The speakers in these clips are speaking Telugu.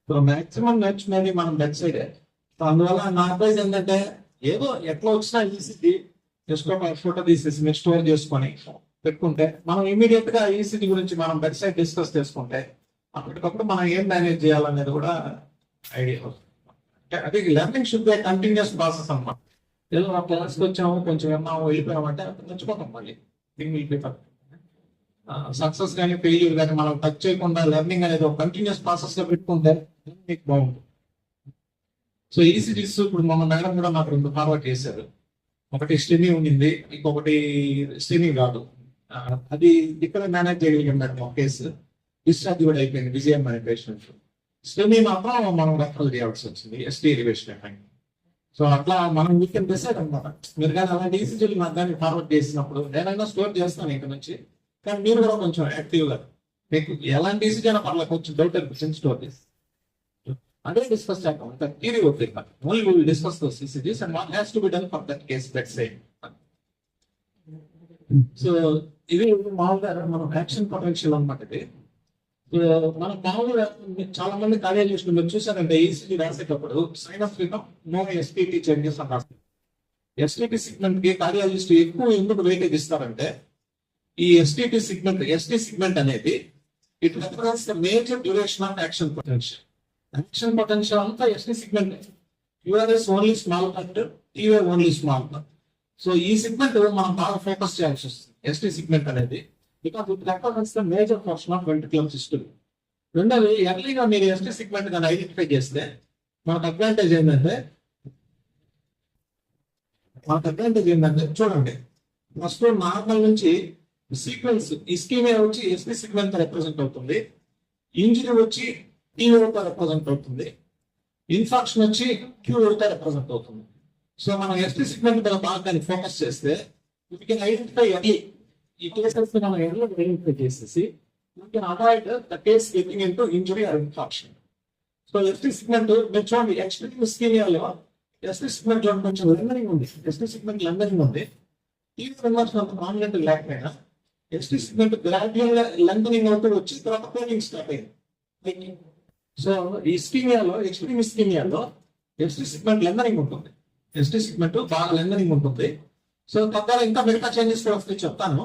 సో మాక్సిమం నేర్చుకునేది మనం బెడ్ సైడే. సో అందువల్ల నా అడ్వైజ్ ఏంటంటే ఏదో ఎట్లా వచ్చినా ఈసీజీ జస్ట్ ఒక ఫోటో తీసేసి మీరు స్టోర్ చేసుకొని పెట్టుకుంటే మనం ఇమీడియట్ గా ఈసీజీ గురించి మనం బెడ్ సైడ్ డిస్కస్ చేసుకుంటే అప్పటికప్పుడు మనం ఏం మేనేజ్ చేయాలనేది కూడా ఐడియా వస్తుంది. అది learning should be continuous process అన్నమాట. ఏదో ఆ క్లాస్కి వచ్చాము కొంచెం విన్నాము వెళ్ళిపోయామంటే తెచ్చుకోతాం మళ్ళీ సక్సెస్ కానీ ఫెయిల్యూర్ కానీ మనం టచ్ చేయకుండా లెర్నింగ్ అనేది ఒక కంటిన్యూస్ ప్రాసెస్ లో పెట్టుకుంటే మీకు బాగుంటుంది. సో ఈసీజీస్ ఇప్పుడు మన మేడం కూడా నాకు 2 ఫార్వర్డ్ చేశారు. ఒకటి స్టెమీ ఉండింది, ఇంకొకటి స్టెమీ కాదు. అది ఇక్కడ మేనేజ్ చేయగలిగాం మేడం ఒక కేసు. డిశ్చార్జ్ కూడా అయిపోయింది విజయం అనే పేషెంట్. స్టెమీ మాత్రం మనం రెఫరల్ చేయాల్సి వచ్చింది ఎస్టీ ఎలివేషన్. సో అట్లా మనం వీ కెన్ డిసైడ్ అనమాట. మీరు కానీ అలాంటి ఈసీజీలు నాకు కానీ ఫార్వర్డ్ చేసినప్పుడు నేనైనా స్టోర్ చేస్తాను ఇక్కడ నుంచి, కానీ మీరు కూడా కొంచెం యాక్టివ్గా మీకు ఎలాంటి ఈసీజీ అయినా పర్లేదు కొంచెం డౌట్ అనిపించింది స్టోర్ చేసి అంటే డిస్కస్ చేద్దాం. థియరీ వద్దు ఇక్కడ. Only will discuss those ECGs and what has to be done for that case bed side. So ఇది మామూలుగా మనం యాక్షన్ పొటెన్షియల్ అనమాట. ఇది మన మామూలుగా చాలా మంది కార్డియాలజిస్టులు మీరు చూసారంటే ఈసీజీ రాసేటప్పుడు sign of rhythm no STT changes అని రాస్తారు. ఎస్టీటీ సిగ్మెంట్ కి కార్డియాలజిస్ట్ ఎక్కువ ఎందుకు వెయిటేజ్ ఇస్తారంటే ఈ ఎస్టీ సిగ్మెంట్ అనేది it represents the major duration of action potential. Action potential అంతా ST segment. QRS only small cut, T wave only small cut. So ఈ సిగ్మెంట్ మనం బాగా ఫోకస్ చేయాల్సి వస్తుంది ఎస్టీ సిగ్మెంట్ అనేది, because it represents the major portion of ventricular system. రెండోది ఎర్లీగా మీరు ఎస్టీ సిగ్మెంట్ కానీ ఐడెంటిఫై చేస్తే మనకు అడ్వాంటేజ్ ఏంటంటే చూడండి ఫస్ట్ నార్మల్ నుంచి సీక్వెన్స్ ఇస్కీమియా వచ్చి ఎస్టీ సిగ్మెంట్ రిప్రజెంట్ అవుతుంది, ఇంజరీ వచ్చి టీఓతో రిప్రజెంట్ అవుతుంది, ఇన్ఫాక్షన్ వచ్చి క్యూఓతో రిప్రజెంట్ అవుతుంది. సో మనం ఎస్టీ సిగ్మెంట్ మీద బాగా ఫోకస్ చేస్తే వీ కెన్ ఐడెంటిఫై ఎర్లీ. ఈ కేసెస్ మనం ఎర్లీ ఐడెంటిఫై చేసేసి we can avoid the case getting into injury are infarction. So ST segment మీరు చూడండి ఎక్స్ట్రీమ్ ఇస్కీమియాలో ఎస్టీ సిగ్మెంట్ చూడండి కొంచెం లెందరింగ్ ఉంది, ఎస్టీ సిగ్మెంట్ లెందరింగ్ ఉంది. టీవీ రివర్షన్ అంత ప్రామినెంట్ లేకపోయినా ఎస్టీ సిగ్మెంట్ గ్రాడ్యువల్ గా లెందరింగ్ అవుతూ వచ్చి తర్వాత పెయినింగ్ స్టార్ట్ అయింది. సో ఈ ఇస్కీమియాలో ఎక్స్ట్రీమ్ ఇస్కీమియాలో ఎస్టీ సిగ్మెంట్ లెందరింగ్ ఉంటుంది, ఎస్టీ సిగ్మెంట్ బాగా లెందరింగ్ ఉంటుంది. సో తద్వారా ఇంకా మిగతా చేంజెస్ కూడా వస్తాయి చెప్తాను.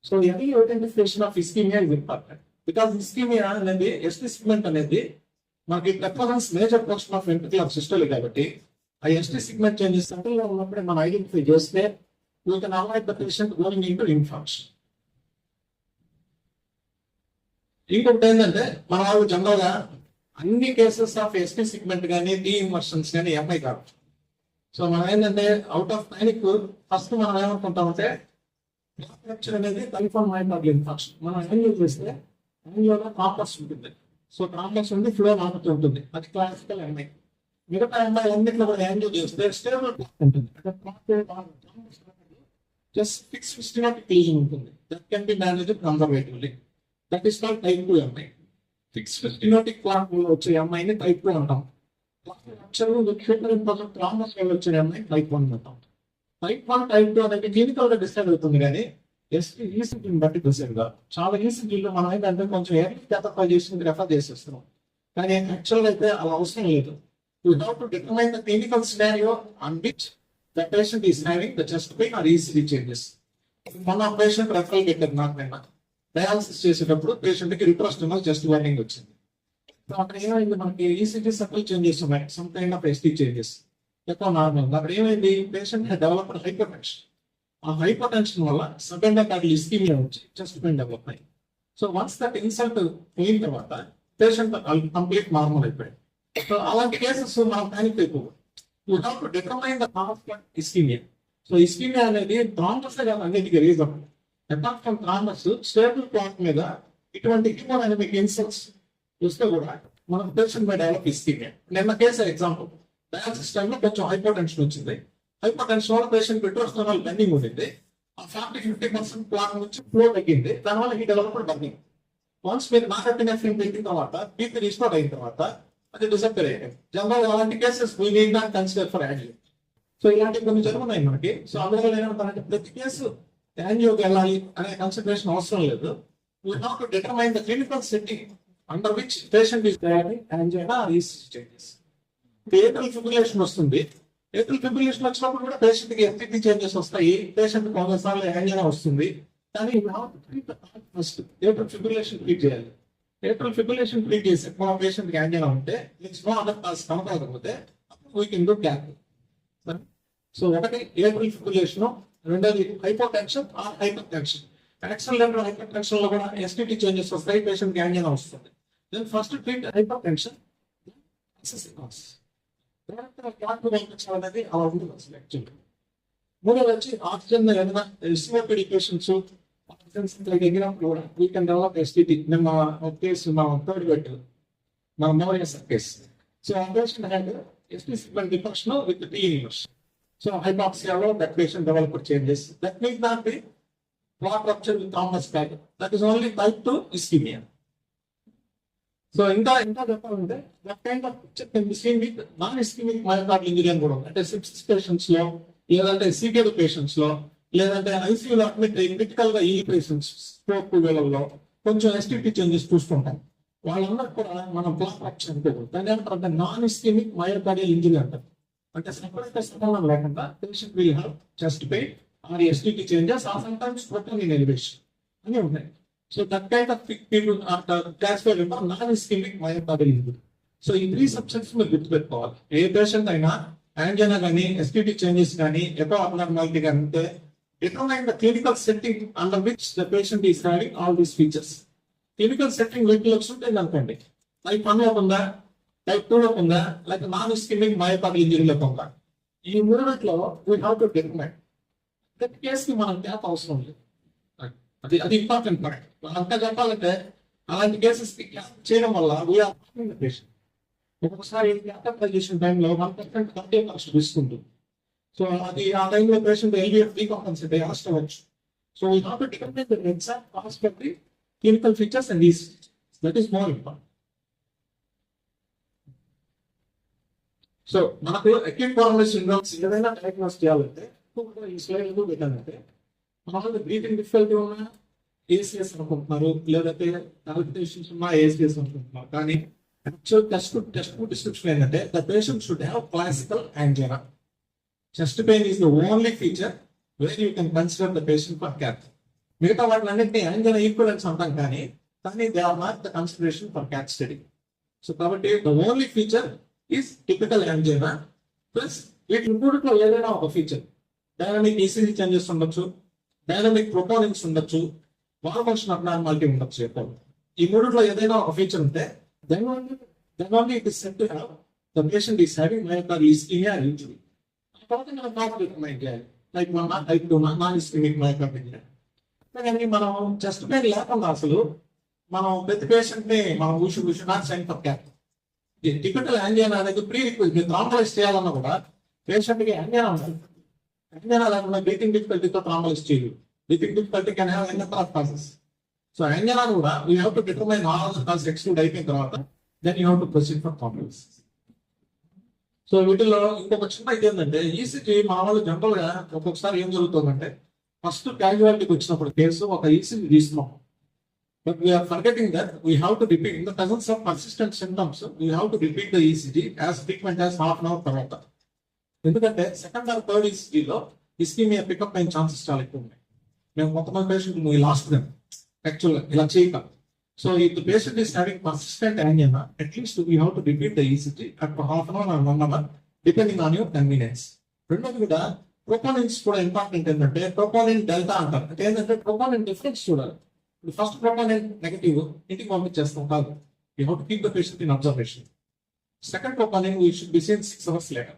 So early identification of ischemia is important because ischemia అనేది ఎస్టీ సిగ్మెంట్ అనేది మనకి represents major portion of ventricular system కాబట్టి ఆ ఎస్టీ సిగ్మెంట్ చేంజెస్ అంటే ఉన్నప్పుడే మనం ఐడెంటిఫై చేస్తే we can avoid the patient going into infarction. ఇంకొకటి ఏంటంటే మన వాళ్ళు జనరల్ గా అన్ని కేసెస్ ఆఫ్ ఎస్టీ సిగ్మెంట్ కానీ డి ఇన్వర్షన్స్ కానీ ఎంఐ కాదు. సో మనం ఏంటంటే అవుట్ ఆఫ్ ప్యానిక్ ఫస్ట్ మనం ఏమనుకుంటామంటే ఫ్రాక్చర్ అనేది కన్ఫర్మ్ మైండ్ ఇన్ఫాక్షన్. మనం యాంగిల్ చేస్తే యాంగిల్లో ట్రాంపస్ ఉంటుంది. సో ట్రాంపస్ ఉంది ఫ్లో ఆపుతూ ఉంటుంది, అది క్లాసికల్ ఎంఐ. మిగతా ఎంఐ అన్నింటిలో కూడా యాంగిల్ చేస్తే స్టేబుల్ ఉంటుంది, just fixed stenotic lesion ఉంటుంది. That can be managed conservatively. That is called type 2 MI. Fixed stenotic clot వల్ల వచ్చే MI ని type 2 అంటాం. థ్రాంబస్ వల్ల వచ్చే MI type 1 అంటాం. Type 1, type 2 అనేది క్లినికల్ గా డిసైడ్ అవుతుంది కానీ ఈసీజీని బట్టి డిసైడ్ కాదు. చాలా ఈసీజీలో మనం ఏంటంటే కొంచెం ఎర్లీ క్యాథఫై చేసి రెఫర్ చేసేస్తున్నాం, కానీ యాక్చువల్గా అయితే అలా అవసరం లేదు. You have to determine the clinical scenario on which the patient is having the chest pain or ECG changes. మన పేషెంట్ రెఫరల్ పెట్టారు నాకు నిన్న డయాలసిస్ చేసేటప్పుడు పేషెంట్ కి రిట్రోస్టమల్ చెస్ట్ వార్నింగ్ వచ్చింది. అక్కడ ఏమైంది మనకి ఈసీజీ సర్కిల్ చేంజెస్ ఉన్నాయి, some kind of ST changes ఎక్కువ నార్మల్. అక్కడ ఏమైంది పేషెంట్ డెవలప్డ్ హైపర్టెన్షన్. ఆ హైపర్టెన్షన్ వల్ల సడన్ గా అది ఇస్కీమియా వచ్చి చెస్ట్ పెయిన్ డెవలప్ అయింది. సో వన్స్ దట్ ఇన్సల్ట్ పోయిన తర్వాత పేషెంట్ కంప్లీట్ నార్మల్ అయిపోయాడు. సో అలాంటి కేసెస్ మనం ప్యానిక్ అయిపోవాలి. You have to determine the cause of ischemia. So ischemia అనేది థ్రాంబస్ అన్నిటికీ reason. Apart from thrombus stable clot మీద ఇటువంటి హీమోడైనమిక్ ఇన్సల్ట్స్ చూస్తే కూడా మనకు పేషెంట్ బై డెవలప్ ఇస్కీమియా. నిన్న కేసు ఎగ్జాంపుల్ డయాలసిస్ టైంలో కొంచెం హైపర్టెన్షన్ వచ్చింది. హైపర్టెన్షన్ వల్ల పేషెంట్ రిట్రోస్టమల్ బెండింగ్ ఉండింది. ఆ 40-50% క్లాట్ నుంచి ఫ్లో తగ్గింది, దానివల్ల ఈ డెవలప్డ్ బెండింగ్. వన్స్ మీరు నాకెఫిన్ పెట్టిన తర్వాత బీపీ రిస్టోర్ అయిన తర్వాత అది డిసప్పేర్ అయ్యాయి. జనరల్ అలాంటి cases we need not consider for angio. So ఇలాంటి కొన్ని జరుగుతున్నాయి మనకి. సో అందువల్ల ఏమంటారంటే ప్రతి కేసు యాంజియోకి వెళ్ళాలి అనే కన్సిడరేషన్ అవసరం లేదు. We have to determine the clinical setting under which patient is angina or ECG changes. Atrial fibrillation వస్తుంది. ఏట్రల్ ఫిబ్రిలేషన్ వచ్చినప్పుడు కూడా పేషెంట్ కి ఎఫ్టిటీ చేంజెస్ వస్తాయి. పేషెంట్ కొన్నిసార్లు యాంజినా వస్తుంది. కానీ ఫస్ట్ ఏట్రల్ ఫిబ్రిలేషన్ ట్రీట్ చేయాలి. ఏట్రల్ ఫిబ్రిలేషన్ ట్రీట్ చేసి మన పేషెంట్ కి యాంజినా ఉంటే నెక్స్ట్ అదర్ కాస్ కనపడకపోతే we can do cath. So ఒకటి ఏట్రల్ ఫిబ్రిలేషన్, రెండోది hypotension or hypertension. Accidental hyper tension లో కూడా ఎస్టిటీ చేంజెస్ వస్తాయి, పేషెంట్ కి యాంజినా వస్తుంది. Then first treat hypertension, అనేది అలా ఉంటుంది అసలు యాక్చువల్గా. మూడోది వచ్చి ఆక్సిజన్ ఏదైనా సిఓపిడి పేషెంట్స్ ఆక్సిజన్ ఎగినప్పుడు కూడా వీ కెన్ డెవలప్ ఎస్టిటీ. నిన్న ఒక కేసు మా థర్డ్ బెడ్ మా మెమోరియస్ కేసు. సో ఆ patient had ST deflection with T inverse. So hypoxia, that patient developed changes. That may not be clot rupture with thrombus pattern. That is only type 2 ischemia. So in the that kind of picture can be seen with non-ischemic myocardial injury and good. That is sepsis patients low, either CKD patients low, either ICU admit critical EE patients, stroke level, కొంచెం ఎస్టిటీ చేంజెస్ చూస్తుంటాం. వాళ్ళందరూ కూడా మనం క్లాట్ రప్చర్ అనుకోకూడదు. దాని ఏమంటారు, నాన్ ఇస్కెమిక్ మయోకార్డియల్ ఇంజరీ అంటారు. అంటే సెపరేట్ సంబంధం లేకుండా patient will have chest pain or ST T changes or sometimes protein elevation అని ఉన్నాయి. So that kind of people are classified అంటారు non ischaemic myocardial injury. So ఈ 3 సబ్సెట్స్ మీరు గుర్తుపెట్టుకోవాలి. ఏ పేషెంట్ అయినా యాంజినా కానీ ఎస్టిటీ చేంజెస్ కానీ ఎకో అబ్నార్మాలిటీ కానీ ఉంటే determine the clinical setting under which the patient is having all these features. Clinical setting వీటిలో ఉంటాయి అనుకోండి. టైప్ 1 లో ఉందా, టైప్ 2 లో ఉందా, లేక నాన్ ఇస్కెమిక్ మయోకార్డియల్ ఇంజరీలో ఉందా. ఈ మూడిట్లో వీ హావ్ టు డిటర్మైన్. ప్రతి కేసుకి మనం గ్యాప్ అవసరం లేదు. అది ఇంపార్టెంట్ పాయింట్. అంతా చెప్పాలంటే అలాంటి కేసెస్ చేయడం వల్ల వీఆర్ పేషెంట్. ఒక్కొక్కసారి క్యాథటరైజేషన్ టైంలో 1% కంటే తీసుకుంటుంది. సో అది ఆ టైంలో పేషెంట్ ఎల్విఎఫ్ డీకాంపన్సేట్ అయ్యి అవ్వచ్చు. So we have to determine the exact cost of the clinical features and these. That is more important. So మనకు అక్యూట్ కోరోనరీ సిండ్రోమ్స్ ఏదైనా డయాగ్నోస్ చేయాలంటే ఈ స్లైడ్ పెట్టాలంటే మామూలుగా బ్రీతింగ్ డిఫికల్టీ ఉన్న ఏసీఎస్ అనుకుంటున్నారు, లేదంటే కాల్పిటేషన్స్ ఉన్న ఏసీఎస్ అనుకుంటున్నారు. కానీ యాక్చువల్ టెస్ట్ డిస్క్రిప్షన్ ఏంటంటే the patient should have classical angina. Chest pain is the only feature where you can consider the patient for cath. మిగతా వాటిలన్నింటినీ యాంజినా ఈక్వలెన్స్ అంటాం కానీ they are not the consideration for cath study. So కాబట్టి the only feature is typical angina plus వీటి మూడిట్లో ఏదైనా ఒక ఫీచర్. డైనమిక్ ఈసీజీ చేంజెస్ ఉండొచ్చు, డైనమిక్ ప్రొపోనిన్స్ ఉండొచ్చు, వాల్ ఫంక్షన్ అబ్నార్మాలిటీ ఉండొచ్చు. ఈ మూడిట్లో ఏదైనా ఒక ఫీచర్ ఉంటే then only it is said to have the patient is having myocardial ischemia or injury. Like non ischaemic myocardial. కానీ మనం చెస్ట్ పెయిన్ లేకుండా అసలు మనం ప్రతి పేషెంట్ ని మనం not sign for cath. Typical angina అనేది ప్రీ రిక్వెస్ట్. మీరు థ్రాంబలైజ్ చేయాలన్నా కూడా పేషెంట్ కి యాంజినా ఉంటుంది. యాంజినా లేకుండా బ్రీతింగ్ డిఫికల్టీతో థ్రాంబలైజ్ చేయదు. Breathing difficulty can have any of causes. So angina కూడా you have to determine all the causes exclude అయిపోయిన తర్వాత then you have to proceed for thrombolysis. So వీటిలో ఇంకొక చిన్న ఇది ఏంటంటే ఈసీజీ మామూలు జనరల్ గా ఒక్కొక్కసారి ఏం జరుగుతుందంటే ఫస్ట్ క్యాజువాలిటీకి వచ్చినప్పుడు కేసు ఒక ఈసీజీ తీసుకున్నాం. But we're forgetting that we have to repeat in the presence of persistent symptoms we have to repeat the ECG as frequent as half an hour తర్వాత. ఎందుకంటే సెకండ్ ఆర్ థర్డ్ ఈసీజీలో ఇస్కీమియా పికప్ అయిన ఛాన్సెస్ చాలా ఎక్కువ ఉన్నాయి. మేము కొంతమంది పేషెంట్ లాస్ట్ దెమ్ యాక్చువల్గా ఇలా చేయక. So if the patient is having persistent angina, at least we have to repeat the ECG at half an hour or 1 hour, depending on your convenience. రెండోది కూడా ప్రొపోనిన్స్ కూడా ఇంపార్టెంట్ ఏంటంటే ప్రొపోనిన్ డెల్టా అంటారు. అంటే ఏంటంటే ప్రొపోనిన్ డిఫరెన్స్ చూడాలి. ఫస్ట్ ప్రొపోనిన్ నెగటివ్ ఇంటికి పంపించేస్తాం కాదు. You have to keep the patient in observation. Second troponin we should be seen 6 hours later.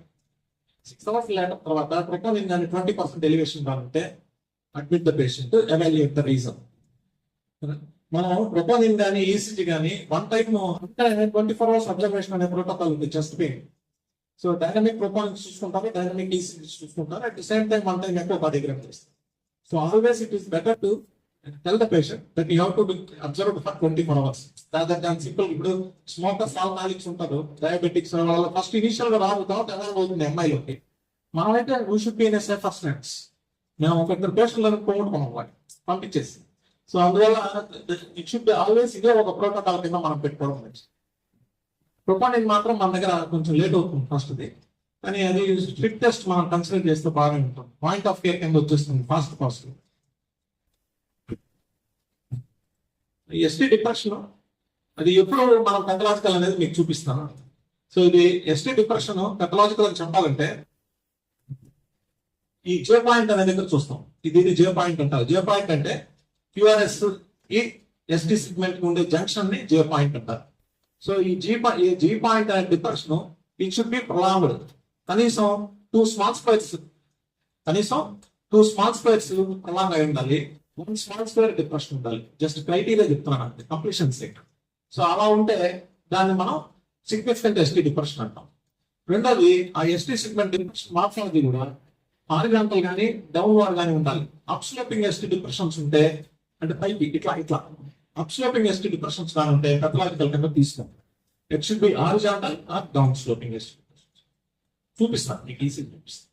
6 hours later తర్వాత ప్రొపోనిన్ కానీ 20% ఎలివేషన్ కావాలంటే admit the patient, evaluate the reason. మనం ప్రొపోనిన్ కానీ ఈసీజీ కానీ వన్ టైప్ 24 hours అబ్జర్వేషన్ అనే ప్రోటోకాల్ ఉంది చెస్ట్ పెయిన్. సో డైనమిక్ ప్రొపోనిన్స్ చూసుకుంటారు, డైనమిక్ ఈసీజీ చూసుకుంటారు. At the same time one time ఎక్కువ కార్డియోగ్రామ్ చేస్తారు. So always it is better to tell the patient that you have to be observed for 24 hours. Rather than simple. ఇప్పుడు స్మోకర్స్, ఆల్కహాలిక్స్ ఉంటారు, డయాబెటిక్స్, వాళ్ళ ఫస్ట్ ఇనిషియల్ గా రాదు తర్వాత ఎవరు అవుతుంది అమ్మాయిలోకి. మనమైతే we should be in a safer stands. మేము ఒక 2 పేషెంట్లను పోగొట్టుకున్నాం, వాటి పంపించేసి సో అందువల్ల ఇట్ షుడ్ ఆల్వేస్ ఇదే ఒక ప్రోటోకాల్ కింద మనం పెట్టుకోవడం మంచిది. ప్రొపానిన్ మాత్రం మన దగ్గర కొంచెం లేట్ అవుతుంది ఫస్ట్ది, కానీ అది స్ట్రిక్ టెస్ట్ మనం కన్సిడర్ చేస్తే బాగా ఉంటుంది. పాయింట్ ఆఫ్ కేర్ కింద వచ్చేస్తుంది ఫాస్ట్. ఎస్టీ డిప్రెషన్ అది ఎప్పుడు మనం పెథలాజికల్ అనేది మీకు చూపిస్తాను. సో ఇది ఎస్టీ డిప్రెషన్ పెథలాజికల్ అని చెప్పాలంటే ఈ జే పాయింట్ అనే దగ్గర చూస్తాం. ఇది జే పాయింట్ అంటారు. జే పాయింట్ అంటే క్యూఆర్ఎస్ ఈ ఎస్టీ సెగ్మెంట్ కి ఉండే జంక్షన్ ని జే పాయింట్ అంటారు. సో ఈ జీ పాయింట్ అనే depression it should B prolonged. కనీసం 2 స్మాల్ స్క్వేర్స్ ప్రొలాంగ్ అయి ఉండాలి. 1 స్మాల్ స్క్వేర్ డిప్రెషన్ ఉండాలి. జస్ట్ క్రైటీరియా చెప్తున్నాను అంతే, కంప్లీషన్ సెట్. సో అలా ఉంటే దాన్ని మనం సిగ్నిఫికెంట్ ఎస్టీ డిప్రెషన్ అంటాం. రెండోది ఆ ఎస్టీ సెగ్మెంట్ డిప్రెషన్ మార్ఫాలజీ కూడా హారిజాంటల్ కానీ డౌన్వర్డ్ కానీ ఉండాలి. అప్స్లోపింగ్ ఎస్టీ డిప్రెషన్స్ ఉంటే అంటే పైకి ఇట్లా అప్స్లోపింగ్ ఎస్టీ డిప్రెషన్స్ కానీ ఉంటే పెథలాజికల్ కింద తీసుకోం. It should be horizontal or down sloping ST depressions. చూపిస్తాను మీకు ఈజీ చూపిస్తాను.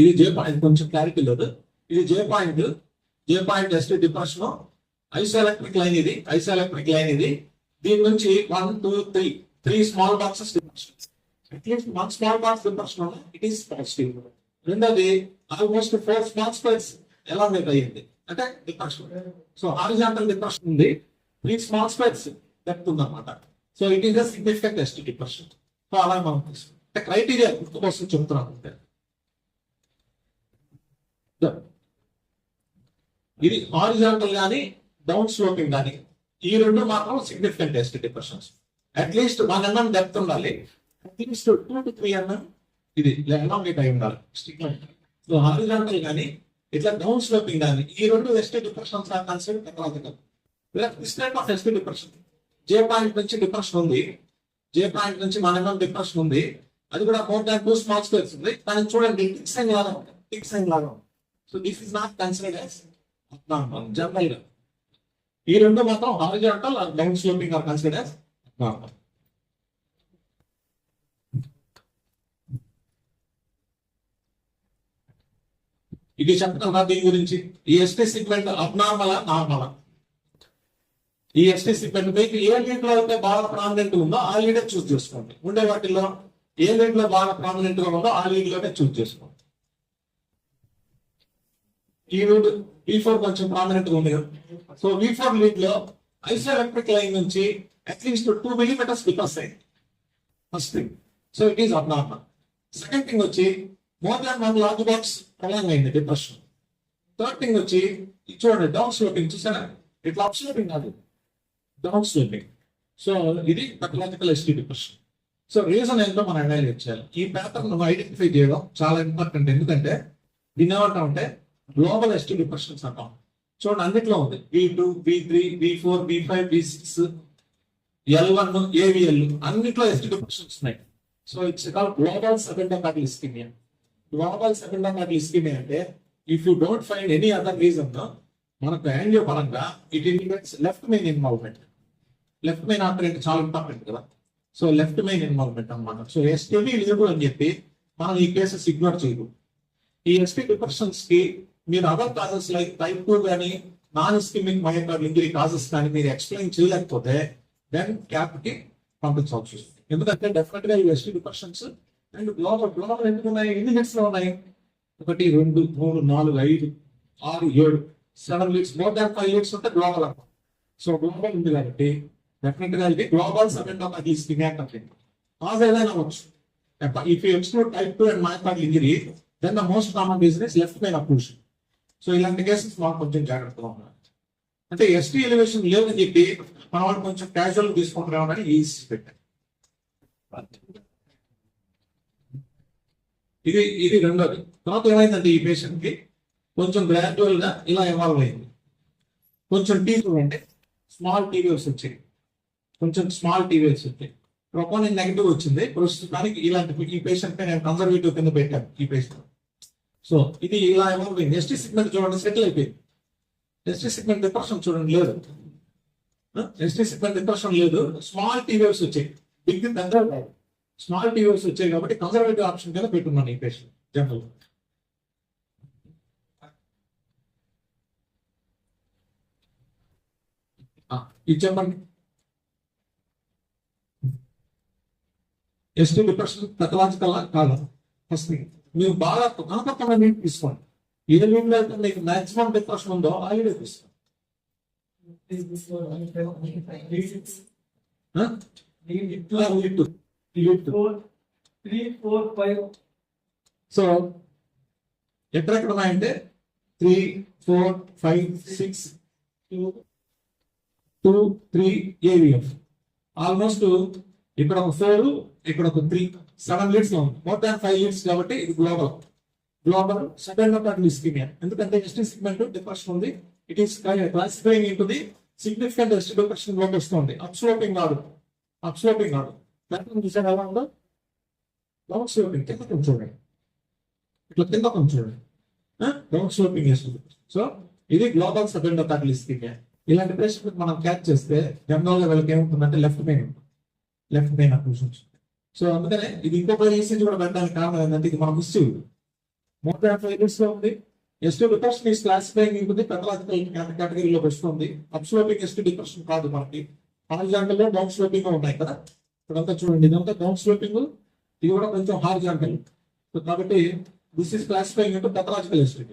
ఇది జే పాయింట్, కొంచెం క్లారిటీ లేదు. ఇది జే పాయింట్ ఎస్టీ డిప్రెషన్ ఐసోఎలక్ట్రిక్ లైన్ ఇది. దీని నుంచి 1 2 3 small boxes depression. At least 1 small box depression it is positive. రెండోది ఆల్మోస్ట్ 4 స్మాల్ స్క్వేర్స్ ఎలాంగేట్ అయ్యింది అంటే డిప్రెషన్. సో హారిజాంటల్ డిప్రెషన్ ఉంది, 3 స్మాల్ స్క్వేర్స్ డెప్త్ ఉందన్నమాట. So it is the significant ST depression. So అలా మనం అంటే క్రైటీరియా కోసం చెప్తున్నాం అంతే. ఇది హారిజాంటల్ కానీ డౌన్ స్లోపింగ్ కానీ ఈ రెండు మాత్రం significant ST depressions. At least 1 mm depth ఉండాలి, అట్లీస్ట్ 2 to 3 mm ఇది ఎలాంగేట్ అయి ఉండాలి. సో హారిజాంటల్ కానీ ఇట్లా డౌన్ స్లోపింగ్ కానీ ఈ రెండు ST depressions are considered pathological. This type of ST depression J point నుంచి డిప్రెషన్ ఉంది, జే పాయింట్ నుంచి 1 mm డిప్రెషన్ ఉంది. అది కూడా మోర్ దాన్ 2 స్మాల్ స్క్వేర్స్ ఉంది. కానీ చూడండి టిక్ సైన్ లాగా. So this is not considered as abnormal general గా. ఈ రెండు మాత్రం horizontal or down sloping are considered as abnormal. ఇది చెప్తున్నా దీని గురించి. ఈ ఎస్టీ సెగ్మెంట్ అబ్నార్మల్ నార్మల్. ఈ ఎస్టీ సెగ్మెంట్ మీకు ఏ లీడ్ లో అయితే బాగా ప్రామినెంట్ ఉందో ఆ లీడే చూస్ చేసుకోండి. ఉండే వాటిల్లో ఏ లీడ్ లో బాగా ప్రామినెంట్ గా ఉందో ఆ లీడ్ లోనే చూస్ చేసుకోండి. ఈ లీడ్ V4 కొంచెం ప్రామినెంట్ గా ఉంది. సో V4 లీడ్ లో ఐసోఎలక్ట్రిక్ లైన్ నుంచి అట్లీస్ట్ 2 mm డిప్రెస్ అయింది first thing. So it is abnormal. Second thing వచ్చి more than 1 large box prolong అయింది డిప్రెషన్. థర్డ్ థింగ్ వచ్చి చూడండి డౌన్ స్లోపింగ్ చూసారా, ఇట్లా అప్ స్లోపింగ్ కాదు, డౌన్ స్లోపింగ్. సో ఇది pathological ST depression. So reason ఏంటో మనం అనలైజ్ చేయాలి. ఈ ప్యాటర్న్ ఐడెంటిఫై చేయడం చాలా ఇంపార్టెంట్. ఎందుకంటే దీన్ని ఏమంటాం అంటే గ్లోబల్ ఎస్టీ డిప్రెషన్స్ అంటాం. చూడండి అన్నిట్లో ఉంది, V2 V3 V4 V5 V6 L1 AVL అన్నిట్లో ఎస్టీ డిప్రెషన్స్ ఉన్నాయి. So it's called global subendocardial ischaemia. Global subendocardial ischaemia అంటే if you don't find any other reason మనకు యాంజియో పరంగా it indicates left main involvement. Left main artery అంటే చాలా ఇంపార్టెంట్ కదా. సో లెఫ్ట్ మెయిన్ ఇన్వాల్వ్మెంట్ అన్నమాట. సో ఎస్టీవీ లేదు అని చెప్పి మనం ఈ కేసెస్ ఇగ్నోర్ చేయదు. ఈ ఎస్టీ డిప్రెషన్స్ కి మీరు అదర్ కాజెస్ లైక్ టైప్ 2 కానీ non ischaemic myocardial injury causes కానీ మీరు ఎక్స్ప్లెయిన్ చేయలేకపోతే దెన్ క్యాప్ కి పంపించవచ్చు. ఎందుకంటే డెఫినెట్ గా ఈ ఎస్టీ డిప్రెషన్స్ అండ్ గ్లోబల్ ఎందుకు ఉన్నాయి, ఎన్ని లీడ్స్ లో ఉన్నాయి, 1 2 3 4 5 6 7 7 లీడ్స్, మోర్ దాన్ 5 లీడ్స్ ఉంటే గ్లోబల్ అంటాం. సో గ్లోబల్ ఉంది కాబట్టి డెఫినెట్ గా ఇది గ్లోబల్ సబెండోకార్డియల్ ఇస్కెమియా అంటే కాజ్ ఏదైనా అవ్వచ్చు. If you exclude type 2 and myocardial injury then the most common reason is left main abruption. So ఇలాంటి కేసెస్ మాకు కొంచెం జాగ్రత్తగా ఉన్నారు. అంటే ఎస్టీ ఎలివేషన్ లేదని చెప్పి మన వాళ్ళు కొంచెం క్యాజువల్ తీసుకుంటున్నామని ఈజీ పెట్టారు. ఇది రెండోది. తర్వాత ఏమైందంటే ఈ పేషెంట్ కి కొంచెం గ్రాడ్యువల్ గా ఇలా ఇవాల్వ్ అయింది. కొంచెం అంటే స్మాల్ టీవీఎస్ వచ్చాయి, ప్రొపోనిన్ నెగిటివ్ వచ్చింది. ప్రస్తుతానికి ఇలాంటి ఈ పేషెంట్ పై నేను కన్సర్వేటివ్ కింద పెట్టాను ఈ పేషెంట్. సో ఇది ఇలా ఇవాల్వ్ అయింది. ఎస్టీ సెగ్మెంట్ చూడండి సెటిల్ అయిపోయింది. ఎస్టీ సెగ్మెంట్ డిప్రెషన్ చూడండి లేదు, ఎస్టీ సెగ్మెంట్ డిప్రెషన్ లేదు. స్మాల్ టీవీఎస్ వచ్చాయి, బిగ్ పెద్ద స్మాల్ టీవీఎస్ వచ్చాయి కాబట్టి కన్సర్వేటివ్ ఆప్షన్ కింద పెట్టున్నాను ఈ పేషెంట్ జనరల్. ఇది చెప్పండి. ఎస్టీ డిప్రెషన్ పెథలాజికల్ కాదు. ఫస్ట్ మీరు బాగా నమ్మకమైన నీట్ తీసుకోండి. ఏ నీళ్ళు అయితే మీకు మాక్సిమం డిప్రెషన్ ఉందో ఆ నీళ్ళు తీసుకోండి. సో ఎక్కడెక్కడ ఉన్నాయంటే 3, 4, 5, 6, 2, 3 AVF. ఆల్మోస్ట్ ఇక్కడ ఒక 4, ఇక్కడ ఒక 3, 7 లీడ్స్ లో ఉంది. మోర్ దాన్ 5 లీడ్స్ కాబట్టి ఇది గ్లోబల్ సెకండ్ ఇస్కీమియా. ఎందుకంటే ఎస్టీ సెగ్మెంట్ డిప్రెషన్ ఉంది. It is classifying into the significant ST depression లోకి వస్తుంది. అప్స్లోపింగ్ కాదు. చూసారు ఎలా ఉందో? డౌన్ స్లోపింగ్ కింద కొంచెం చూడండి. ఇట్లా కింద కొంచెం చూడండి. Down sloping ST. సో ఇది గ్లోబల్ సెకండ్ ఇస్కీమియా. ఇలాంటి పేషెంట్ మనం క్యాచ్ చేస్తే జనరల్ గా వీళ్ళకి ఏముంటుందంటే లెఫ్ట్ మెయిన్ అక్లూషన్. సో అందుకనే ఇది ఇంకొక ఈసీజీ కూడా పెట్టడానికి కారణం ఏంటంటే ఇది మనం మిస్ చేయదు. మోర్ దాన్ 5 లీడ్స్ లో ఉంది. ఎస్టీ డిప్రెషన్ ఈస్ క్లాసిఫైయింగ్ ఉంటుంది. పెథలాజికల్ కేటగిరీలోకి వస్తుంది. అప్స్లోపింగ్ ఎస్టీ డిప్రెషన్ కాదు. మనకి హారిజాంటల్ లో డౌన్ స్లోపింగ్ ఉన్నాయి కదా. ఇప్పుడంతా చూడండి, ఇదంతా డౌన్ స్లోపింగ్, ఇది కూడా కొంచెం హారిజాంటల్. సో కాబట్టి this is classifying into pathological ST.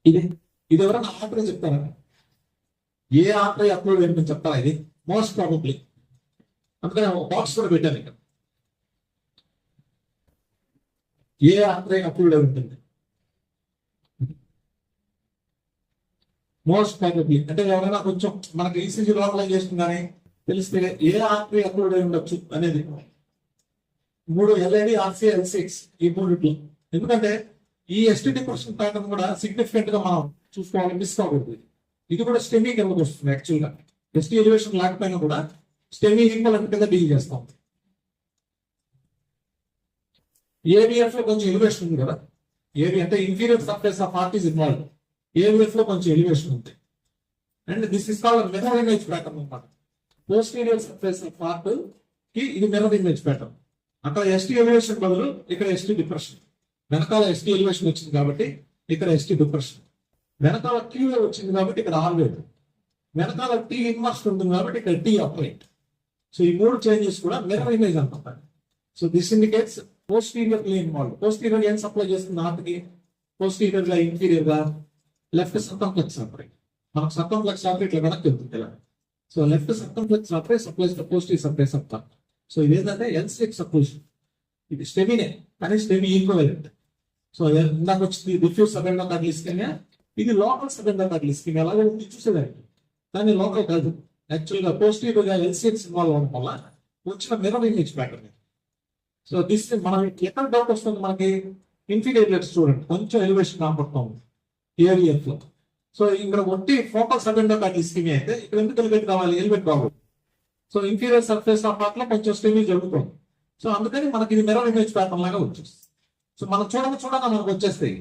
ఇది ఎవరైనా ఆర్టరీ చెప్తారా? ఏ ఆర్టరీ అప్లోడ్ ఏంటని చెప్తారా? ఇది మోస్ట్ ప్రాబబ్లీ. అందుకని ఒక బాక్స్ కూడా పెట్టాను ఇక్కడ. ఏ ఆర్టరీ అప్లోడ్ ఉంటుంది? మోస్ట్ ప్రాబబ్లీ అంటే ఎవరైనా కొంచెం మనకి ఈసీజీ లోపలైజ్ చేస్తుందని తెలిస్తే ఏ ఆర్టరీ అప్లోడ్ అయి ఉండొచ్చు అనేది 3 LAD, RCA, L6 ఈ 3. ఎందుకంటే ఈ ఎస్టీ డిప్రెషన్ ప్యాటర్న్ కూడా సిగ్నిఫికెంట్ గా మనం చూసుకోవాలి, మిస్ కాకూడదు. ఇది కూడా స్టెమీ కిందకు వస్తుంది. యాక్చువల్ గా ఎస్టీ ఎలివేషన్ లేకపోయినా కూడా స్టెమీ ఈక్వల్ కింద డీల్ చేస్తాం. ఏవిఎఫ్ లో కొంచెం ఎలివేషన్ ఉంది కదా. ఏవి అంటే inferior surface of heart is involve. AVF లో కొంచెం ఎలివేషన్ ఉంది. And this is called mirror image pattern అనమాట. పోస్టీరియర్ సర్ఫేస్ ఆఫ్ హార్ట్ కి ఇది మిర్రర్ ఇమేజ్ ప్యాటర్న్. అక్కడ ఎస్టీ ఎలివేషన్ బదులు ఇక్కడ ఎస్టీ డిప్రెషన్. వెనకాల ఎస్టీ ఎలివేషన్ వచ్చింది కాబట్టి ఇక్కడ ఎస్టీ డిప్రెషన్. వెనకాల Q వచ్చింది కాబట్టి ఇక్కడ ఆల్వేడ్. వెనకాల T ఇన్వర్స్ ఉంటుంది కాబట్టి ఇక్కడ T అప్రైట్. సో ఈ 3 చేంజెస్ కూడా మిర్రర్ ఇమేజ్ అంటారు. So this indicates posteriorly involve. Posterior ఏం సప్లై చేస్తుంది హార్ట్కి? పోస్టీరియర్ గా, ఇన్ఫీరియర్ గా, లెఫ్ట్ సర్కంఫ్లెక్స్ ఆర్టరీ. మనకు సర్కంఫ్లెక్స్ ఆర్టరీ ఇట్లా వెనక్కి వెళ్తుంది ఇలా. So left circumflex artery supplies the posterior surface of heart. So ఇది ఏంటంటే L6 అక్లూషన్. ఇది స్టెమీనే కానీ స్టెమీ ఈక్వలెంట్. సో ఇందాక వచ్చింది డిఫ్యూజ్ సబెండోకార్డియల్ ఇస్కెమియా. ఇది లోకల్ సబెండోకార్డియల్ ఇస్కెమియా అలాగే ఉంది చూసేదానికి. కానీ లోకల్ కాదు. యాక్చువల్ గా పోస్టీరియర్ గా L6 ఇన్వాల్వ్ అవడం వల్ల వచ్చిన mirror image pattern. So this మనం ఎక్కడ డౌట్ వస్తుంది మనకి? ఇన్ఫీరియర్ లెట్స్ చూడండి, కొంచెం ఎలివేషన్ కనపడుతుంది ఏవిఎఫ్ లో. సో ఇక్కడ ఒట్టి ఫోకల్ సబెండోకార్డియల్ ఇస్కెమియా అయితే ఇక్కడ ఎందుకు ఎలివేట్ కావాలి? ఎలివేట్ కావాలి. So inferior surface of heart లో కొంచెం స్టెమీ జరుగుతుంది. సో అందుకని మనకి ఇది మిర్రర్ ఇమేజ్ ప్యాటర్న్ లాగా వచ్చేస్తుంది. సో మనం చూడగా మనకు వచ్చేస్తాయి.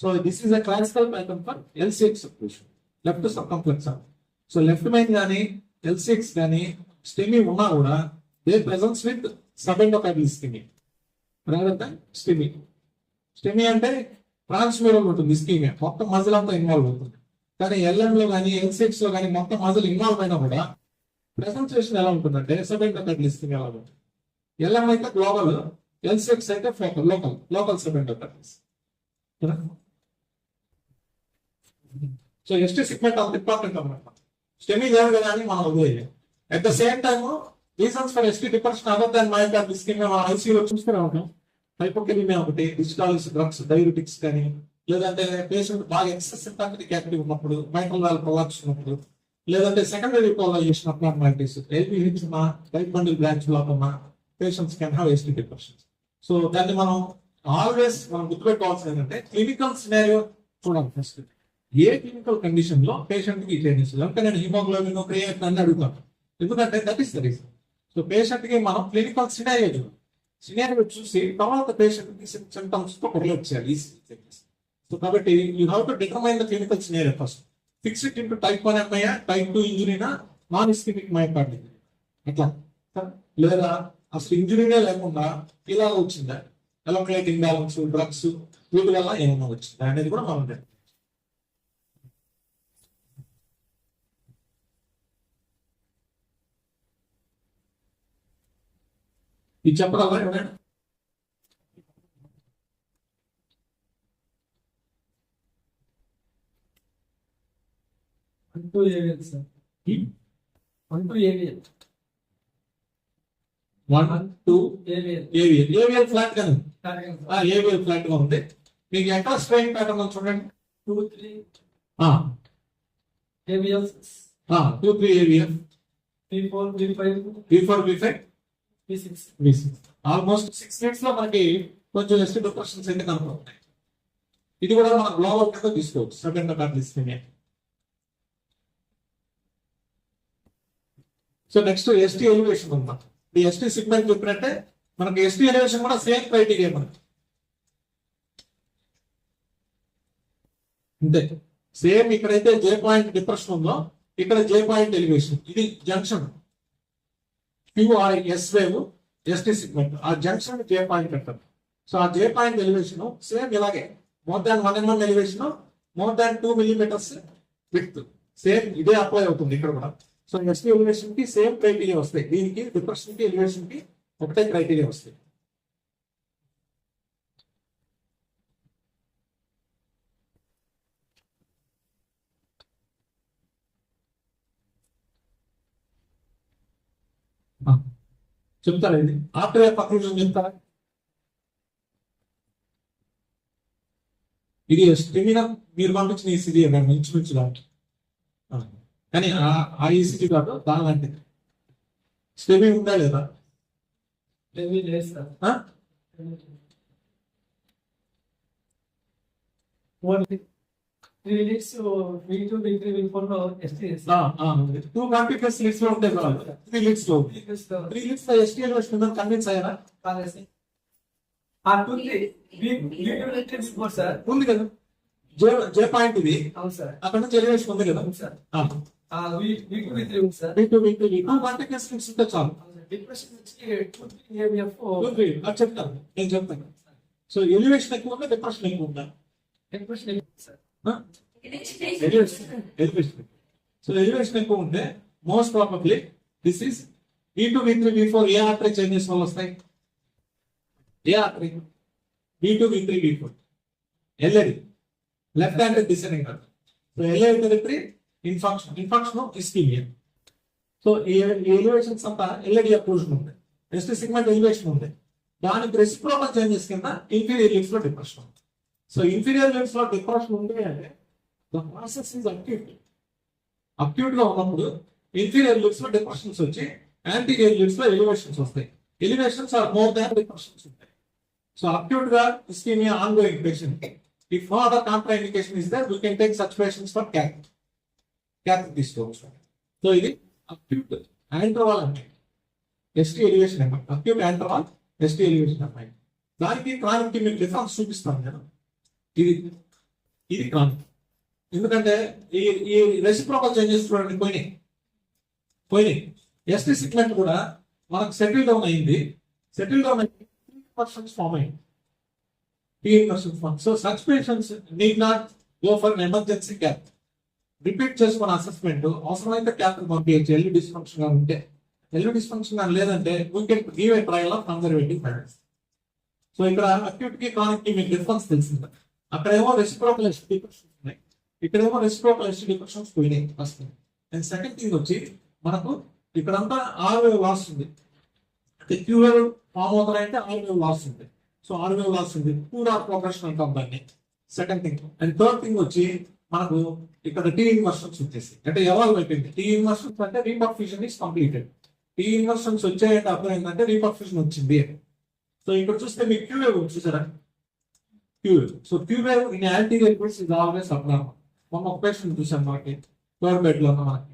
So this is a classical pattern for L6 occlusion, left circumflex. So left main కానీ L6 కానీ స్టెమీ ఉన్నా కూడా they presence with subendocardial ischaemia rather than STEMI. STEMI అంటే ట్రాన్స్మ్యూరల్ ఉంటుంది ఇస్కెమియా, మొత్తం మజిల్ అంతా ఇన్వాల్వ్ అవుతుంది. కానీ LM లో కానీ L6 లో కానీ మొత్తం మజిల్ ఇన్వాల్వ్ అయినా కూడా ప్రెసెన్సేషన్ ఎలా ఉంటుందంటే సబెండోకార్డియల్ ఇస్కెమియా ఎలా ఉంటుంది. LM అయితే గ్లోబల్, L6 అయితే focal, local subendocardial. So ST segment అంత ఇంపార్టెంట్ అనమాట. స్టెమీ లేదు కదా అని మనం వదిలేయాలి. At the same time reasons for ST depression other than myocardial ischaemia మనం ఐసీయూలో చూస్తూనే ఉంటాం. హైపోకెలీమియా ఒకటి, డిజిటాలిస్ డ్రగ్స్, డైయూరిటిక్స్ కానీ, లేదంటే పేషెంట్ బాగా ఎక్సెస్ సింటాక్టిక్ యాక్టివ్ ఉన్నప్పుడు, మైట్రల్ వాల్వ్ కొలాప్స్ ఉన్నప్పుడు, లేదంటే సెకండరీ పోలరైజేషన్ అబ్నార్మాలిటీస్, LVH ఉన్నా, రైట్ బండిల్ బ్రాంచ్ బ్లాక్ ఉన్నా patients can have ST depression. So దాన్ని మనం ఆల్వేస్ మనం గుర్తుపెట్టుకోవాల్సింది ఏంటంటే క్లినికల్ సినారియో చూడాలి. ఫస్ట్ ఏ క్లినికల్ కండిషన్ లో పేషెంట్ కి చేంజెస్ అంటే నేను హిమోగ్లోబిన్ క్రియేట్ అని అడుగుతాను. ఎందుకంటే that is the reason. So patient కి మనం క్లినికల్ సినారియో చూసి తర్వాత పేషెంట్ కి సింటమ్స్ తో కొరిలేట్ చేయాలి. సో కాబట్టి you have to determine the clinical scenario first. Fix it into type 1 MI, type 2 ఇంజురీనా, నాన్ ఇస్కెమిక్ మయోకార్డియం అట్లా, లేదా అసలు ఇంజురీనే లేకుండా ఇలా వచ్చిందా, ఎలక్ట్రోలైట్ ఇంబ్యాలెన్స్, డ్రగ్స్ వీటి వల్ల ఏమైనా వచ్చిందా అనేది కూడా మనం ఇది చెప్పగలరా? అంటూ ఏవియల్ సార్, అంటూ ఏవియల్, 1 2 ఏవియల్, ఏవిఎల్ ఫ్లాట్ గా ఉంది. ఏవిఎల్ ఫ్లాట్ గా ఉంది. మీకు ఎక్కడ స్ట్రైన్ ప్యాటర్న్ చూడండి. 2 3 ఆ ఏవియల్, 2 3 AVL, 3 4 3 5 B4 B5 B6. B6 almost 6 minutes లో మనకి కొంచెం ఎస్ట్ డిప్రెషన్స్ అయితే కనపడుతున్నాయి. ఇది కూడా మనం గ్లోబల్ కింద తీసుకోవచ్చు. సెకండ్ కార్డిస్మియా. సో నెక్స్ట్ ఎస్టీ ఎలివేషన్ ఉందా. ఈ ఎస్టీ సిగ్మెంట్ చెప్పినట్టే మనకి ఎస్టీ ఎలివేషన్ కూడా సేమ్ క్రైటీరియా మనకి అంతే. సేమ్ ఇక్కడైతే జే పాయింట్ డిప్రెషన్ ఉందో ఇక్కడ జే పాయింట్ ఎలివేషన్. ఇది junction QR S wave ST segment. ఆ జంక్షన్ జే పాయింట్ అంటారు. సో ఆ జే పాయింట్ ఎలివేషన్ సేమ్ ఇలాగే more than 1 mm elevation, more than 2 mm width. Same ఇదే అప్లై అవుతుంది ఇక్కడ కూడా. సో ఎస్టీ ఎలివేషన్ కి సేమ్ క్రైటీరియా వస్తాయి. దీనికి డిప్రెషన్ కి ఎలివేషన్ కి ఒకటే క్రైటీరియా వస్తాయి. చెప్తారా ఇది ఆఫ్టర్ పక్కన చెప్తారా? ఇది స్టెమినా మీరు పంపించిన ఈసీజీ ఇంచుమించు దాంట్లో, కానీ ఆ ఈసీజీ కాదు దాని లాంటిది. స్టెమీ ఉందా లేదా? ఏవి లేదు sir. 3 leads V2 V3 V4 లో ఎస్టీ 2 కాంపిటెన్స్ లిస్ట్ లో ఉంటాయి కదా, 3 లిస్ట్ లో 3 లిస్ట్ లో ఎస్టీ ఎలివేషన్ ఉందని కన్విన్స్ అయ్యారా? ఆ 2 V2 V4 సార్ ఉంది కదా, జే పాయింట్ ఇది. అవును సార్. అక్కడ నుంచి ఎలివేషన్ ఉంది కదా. అవును సార్. V2 V3 ఉంది సార్. టూ కాంపిటెన్స్ లిస్ట్ ఉంటే చాలు. డిప్రెషన్ వచ్చి 2 3 AVF అది చెప్తాను, నేను చెప్తాను. సో ఎలివేషన్ ఎక్కువ ఉందా డిప్రెషన్ ఎక్కువ ఉందా? Depression sir. Elevation. So elevation ఎక్కువ ఉంటే most probably this is V2 V3 V4 ఏ ఆర్టరీ చేంజెస్ వల్ల వస్తాయి? ఏ artery? V2 V3 V4 LAD left hand descending కాదు. So LAD territory infarction ischaemia. So ఈ ఎలివేషన్స్ అంతా ఎల్ఏడి అప్రోషన్ ఉంది. ఎస్టీ సిగ్మెంట్ ఎలివేషన్ ఉంది. దానికి రెసిప్రోకల్ చేంజెస్ కింద ఇన్ఫీరియర్ లిమ్స్ లో డిప్రెషన్ ఉంది. సో ఇన్ఫీరియర్ లిమ్స్ లో డిప్రెషన్ ఉంది అంటే ద ప్రాసెస్ ఇస్ అక్యూట్ గా ఉన్నప్పుడు ఇన్ఫీరియర్ లిమ్స్ లో డిప్రెషన్స్ వచ్చి యాంటీరియర్ లిమ్స్ లో ఎలివేషన్స్ వస్తాయి. Elevations are more than depressions ఉంటాయి. సో అక్యూట్ గా ischemia ongoing patient. If no other contraindication is there, we can take such patients for cath తీసుకోవచ్చు. సో ఇది అక్యూట్ యాంట్రవాల్ అంటే ఎస్టీ ఎలివేషన్ అన్నమాట. అక్యూట్ యాంట్రవాల్ ఎస్టీ ఎలివేషన్ అన్నమాట. దానికి క్రానిక్ మీకు డిఫరెన్స్ చూపిస్తాను నేను. ఇది క్రానిక్. ఎందుకంటే ఈ రెసిప్రోకల్ చేంజెస్ చూడండి పోయినాయి. ఎస్టీ సిగ్మెంట్ కూడా మనకు సెటిల్ డౌన్ అయింది. సెటిల్ డౌన్ అయింది, ఫార్మ్ అయింది. So such patients need not go for emergency cap. Repeat చేసుకున్న అసెస్మెంట్ అవసరమైతే క్యాప్ పంపించచ్చు ఎల్ఈ డిస్ఫంక్షన్ గా ఉంటే. ఎల్ఈ డిస్ఫంక్షన్ గా లేదంటే we can give a trial of conservative methods. So ఇక్కడ అక్యూట్ కి క్రానిక్ కి మీకు డిఫరెన్స్ తెలిసింది. అక్కడేమో రెసిప్రోకల్ ఎస్టీ డిప్రెషన్స్ ఉన్నాయి, ఇక్కడేమో రెసిప్రోకల్ ఎస్టీ డిప్రెషన్స్ పోయినాయి ఫస్ట్. అండ్ సెకండ్ థింగ్ వచ్చి మనకు ఇక్కడంతా ఆర్ వేవ్ లాస్ ఉంది. అంటే క్యూవేవ్ ఫామ్ అవుతారంటే ఆర్ వేవ్ లాస్ ఉంది. సో ఆర్ వేవ్ లాస్ ఉంది, పూర్ ఆర్ ప్రోగ్రెషన్ అంటాం దాన్ని. Second thing. And third thing వచ్చి మనకు ఇక్కడ టీ ఇన్వర్షన్స్ వచ్చేసి అంటే ఎవాల్వ్ అయిపోయింది. టీ ఇన్వర్షన్స్ అంటే రీపర్ఫ్యూజన్ ఈస్ కంప్లీటెడ్. టీ ఇన్వర్షన్స్ వచ్చాయంటే అర్థం ఏంటంటే రీపర్ఫ్యూజన్ వచ్చింది. సో ఇక్కడ చూస్తే మీకు క్యూవేవ్ చూసారా, Q wave. So Q wave in anterior beds is always abnormal. మొన్న ఒక పేషెంట్ చూసాను మనకి థర్డ్ బెడ్ లో మనకి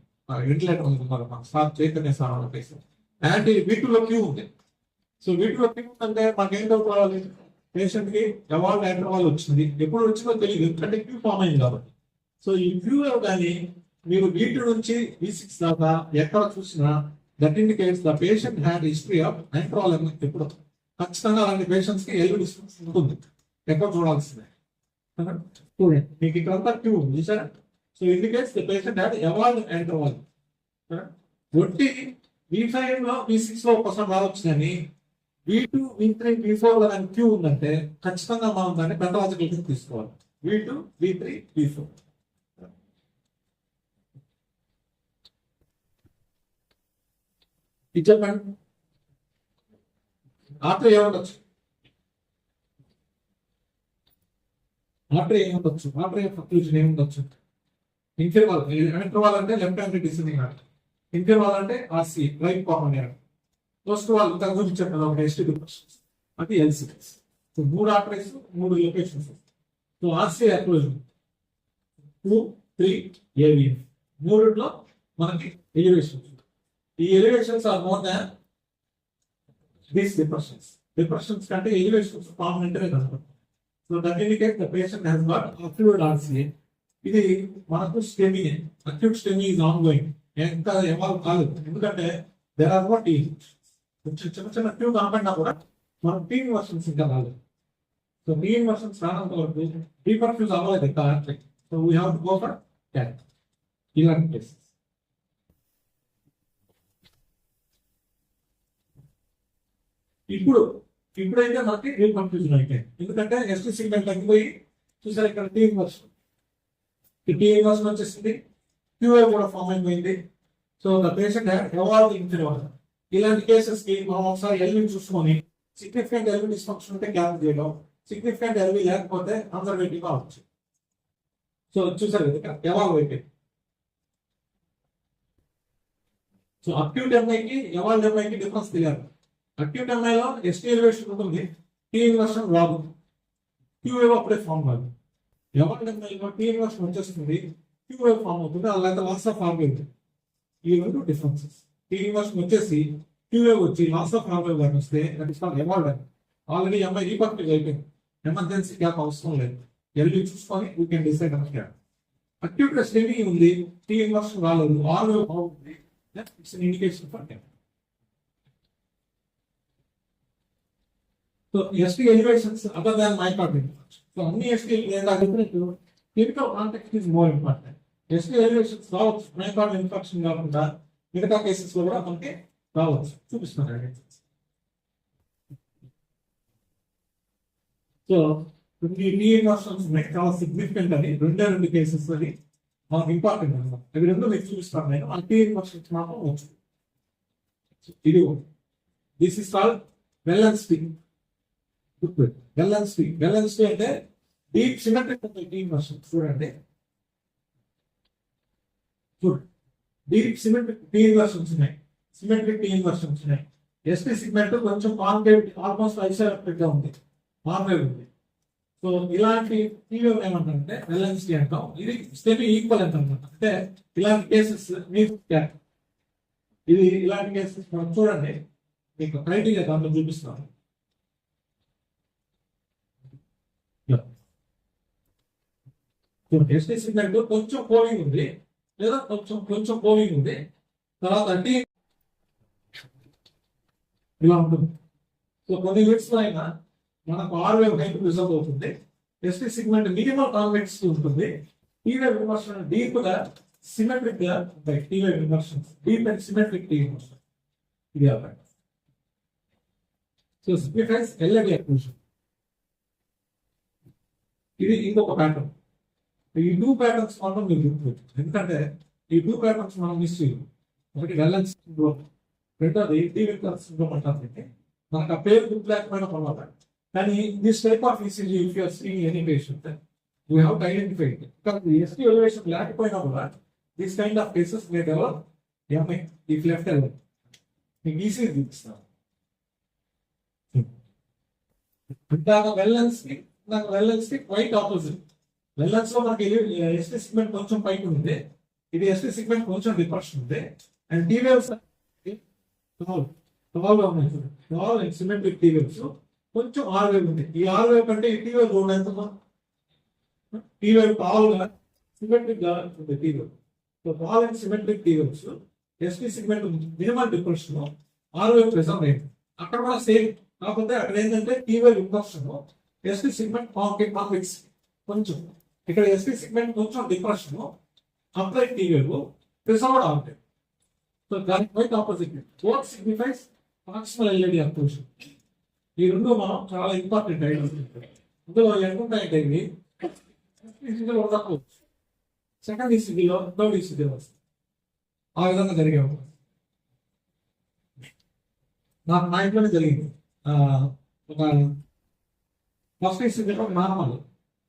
వెంటిలేటర్ ఉన్నారు మనకు సార్ చైతన్య సార్ అన్న పేషెంట్. యాంటీరియర్ వీటిలో క్యూ ఉంది. సో వీటిలో క్యూ అంటే మనకి ఏం డౌట్ రావాలి, పేషెంట్ కి ఎవాల్వ్ యాంట్రవాల్ వచ్చింది, ఎప్పుడు వచ్చిందో తెలియదు ఎందుకంటే క్యూ ఫామ్ అయింది కాబట్టి. సో ఈ క్యూవేవ్ కానీ మీరు వీటి నుంచి V6 దాకా ఎక్కడ చూసినా that indicates the patient had history of anterior wall ఎప్పుడు. ఖచ్చితంగా అలాంటి పేషెంట్స్ కి ఎల్ఈ డిస్ఫంక్షన్ ఉంటుంది, ఎక్కడ చూడాల్సిందే. చూడండి మీకు ఇక్కడంతా క్యూ ఉంది sir. So indicates the patient had evolve anterior wall. ఒట్టి V5 లో V6 లో ఒకసారి రావచ్చు కానీ V2, V3, V4 అని క్యూ ఉందంటే ఖచ్చితంగా మనం దాన్ని పెంటలాజికల్ కింద తీసుకోవాలి. V2, V3, V4. ఇది చెప్పండి. ఆటో ఏముండొచ్చు? ఆటో ఏముండొచ్చు? ఆటో యొక్క కంక్లూజన్ ఏముండొచ్చు? ఇంటర్వాల్ అంటే left hand descending art. Interval అంటే RC right common error. First వాళ్ళు ఇంతకు ముందు చెప్పారు ఒక ఎస్టీ డిప్రెషన్స్ అంటే ఎల్సిటీస్. So 3 arteries 3 locations. So RC occlusion 2, 3 AVN 3లో మనకి ఎలివేషన్స్. ఈ elevations are more than these depressions కంటే ఎలివేషన్స్ కామన్ గా కనపడుతుంది. So that indicate the patient has got acute RCA. ఇది మనకు STEMI, acute STEMI is on going, ఇంకా ఎవాల్వ్ కాలేదు. ఎందుకంటే దేర్ ఆర్ వాట్ కొంచెం చిన్న చిన్న ట్యూబ్ కనపడినా కూడా మనం టీమ్ వర్షన్స్ ఇంకా రాలేదు. సో టీమ్ వర్షన్స్ రానంత వరకు డీపర్ఫ్యూజ్ అవ్వలేదు ఇంకా. So we have to go for cat ఇలాంటి కేసెస్. ఇప్పుడైతే మనకి రీకన్ఫ్యూజన్ అయిపోయింది. ఎందుకంటే ఎస్టీ సిగ్మెంట్ తగ్గిపోయి చూసారు ఇక్కడ టీమ్ వర్షన్, ఈ టీమ్ వర్షన్ వచ్చేసింది, క్యూఏ కూడా ఫామ్ అయిపోయింది. So the patient evolve ఇంటర్వాల్. ఇలాంటి కేసెస్ కి మనం ఒకసారి ఎల్వి చూసుకొని సిగ్నిఫికెంట్ ఎల్వి డిస్ఫంక్షన్ ఉంటే క్యాప్ చేయడం, సిగ్నిఫికెంట్ ఎల్వి లేకపోతే కన్సర్వేటివ్ గా అవచ్చు. సో చూసారు ఇక్కడ ఎవాల్వ్ అయిపోయింది. సో అక్యూట్ ఎంఐకి ఎవాల్వ్ ఎంఐకి డిఫరెన్స్ తెలియాలి. అక్యూట్ ఎంఐలో ఎస్టీ ఎలివేషన్ ఉంటుంది, టీ ఇన్వర్షన్ రాదు, క్యూఏ అప్పుడే ఫామ్ కాదు. ఎవాల్వ్ ఎంఐలో టీ ఇన్వర్షన్ వచ్చేస్తుంది, క్యూఏ ఫామ్ అవుతుంది, అలాగే లాస్ ఆఫ్ ఫామ్ అవుతుంది. ఈ 2 డిఫరెన్సెస్. టీ ఇన్వర్షన్ వచ్చేసి క్యూఏ వచ్చి లాస్ ఆఫ్ ఫామ్ గాని వస్తే that is called evolve. Already MI reperfuse అయిపోయింది, ఎమర్జెన్సీ గ్యాప్ అవసరం లేదు. ఎల్వి చూసుకొని we can decide on gap. Acute గా స్టెమీ ఉంది, టీ ఇన్వర్షన్ రాలేదు, ఆల్వేవ్ బాగుంది, it's an indication for gap. So ST elevations other than myocardium. So అన్ని ST clinical context is more important. ST elevations రావచ్చు, మైకార్డియం ఇన్ఫెక్షన్ కాకుండా మిగతా కేసెస్ లో కూడా మనకి రావచ్చు. చూపిస్తున్నాను. సో ఈ టీ ఇన్వర్షన్స్ చాలా సిగ్నిఫికెంట్ అని 2 కేసెస్ అని మనకు ఇంపార్టెంట్ అనమాట. అవి 2 మీకు చూపిస్తాను నేను. ఆ టీ ఇన్వర్షన్స్ మాత్రం వచ్చు. ఇది దిస్ ఇస్ కాల్డ్ వెల్లెన్స్టీ. వెల్లెన్స్టీ అంటే డీప్ సిమెట్రిక్ టీ ఇన్వర్షన్. చూడండి, డీప్ సిమెట్రిక్ టీ ఇన్వర్షన్స్ ఉన్నాయి, సిమెట్రిక్ టీ ఇన్వర్షన్స్ ఉన్నాయి. ఎస్టీ సిగ్మెంట్ కొంచెం కాన్కేవ్ ఆల్మోస్ట్ ఐసోఎలెక్ట్రిక్ గా ఉంది, నార్మల్ ఉంది. సో ఇలాంటి టీవేవ్ ఏమంటారంటే వెల్లెన్స్టీ అంటాం. ఇది స్టెమీ ఈక్వల్ ఎంత అనమాట. అంటే ఇలాంటి కేసెస్ మీకు ఇది ఇలాంటి కేసెస్ మనం చూడండి, మీకు క్రైటీరియా దాంట్లో చూపిస్తాను. ఎస్టీ సిగ్మెంట్ కొంచెం కోవింగ్ ఉంది, లేదా కొంచెం కోవింగ్ ఉంది. తర్వాత అంటే ఇలా ఉంటుంది. సో కొన్ని యూనిట్స్ లో అయినా మనకు ఆర్వేవ్ హైట్ రిజల్ట్ అవుతుంది. ఎస్టీ సిగ్మెంట్ మినిమల్ కాన్వెక్స్ ఉంటుంది. టీవేవ్ ఇన్వర్షన్ డీప్ గా సిమెట్రిక్ గా ఉంటాయి. T wave inversions deep and symmetric T inversion ఇది అవ్వండి. So signifies LAD occlusion. ఇది ఇంకొక ప్యాటర్న్. ఈ 2 ప్యాటర్న్స్ మాత్రం మీరు గుర్తుపెట్టు, ఎందుకంటే ఈ 2 ప్యాటర్న్స్ మనం మిస్ చేయాలి. ఒకటి వెల్లెన్స్ సిండ్రోమ్, రెండోది డీవిల్సన్ సిండ్రోమ్ అంటారు. మనకు ఆ పేరు గుర్తు లేకపోయినా పర్వాలేదు, కానీ this type of ECG if you are seeing any patient you have to identify it. Because ST elevation లేకపోయినా కూడా this kind of cases may develop MI if left elbow. మీకు ఈసీజీ చూపిస్తాను. వెల్లెన్స్ కి క్వైట్ ఆపోజిట్. వెల్లెన్స్ లో మనకి ఎస్టీ సిగ్మెంట్ కొంచెం పైకి ఉంది, ఇది ఎస్టీ సిగ్మెంట్ కొంచెం డిప్రెషన్ ఉంది. అండ్ టీవేవ్స్ సిమెట్రిక్ టీవేవ్స్ కొంచెం ఆర్వేవ్ ఉంది. ఈ ఆర్వేవ్ కంటే ఈ టీవేవ్ చూడండి ఎంత టీవేవ్ టాల్గా సిమెట్రిక్ గా ఉంటుంది T wave. So tall and symmetric T waves ST segment minimal depression, R wave pressure rate అక్కడ కూడా సేమ్. కాకపోతే అక్కడ ఏంటంటే T wave inversion, ST segment complex కొంచెం. ఇక్కడ ఎస్టీ సిగ్మెంట్ కొంచెం depression, applied T wave pressure R wave. So దానికి quite opposite. Both signifies proximal LAD occlusion. ఈ రెండు మనం చాలా ఇంపార్టెంట్ ఐటమ్స్. ఇందులో ఎంత ఉంటాయంటే ఇవి ఈసీజీలో ఉండకపోవచ్చు, సెకండ్ ఈసీజీలో థర్డ్ ఈసీజీలో వస్తుంది. ఆ విధంగా జరిగే నాకు నా ఇంట్లోనే జరిగింది. ఒక ఫస్ట్ ఈసీజీలో నార్మల్,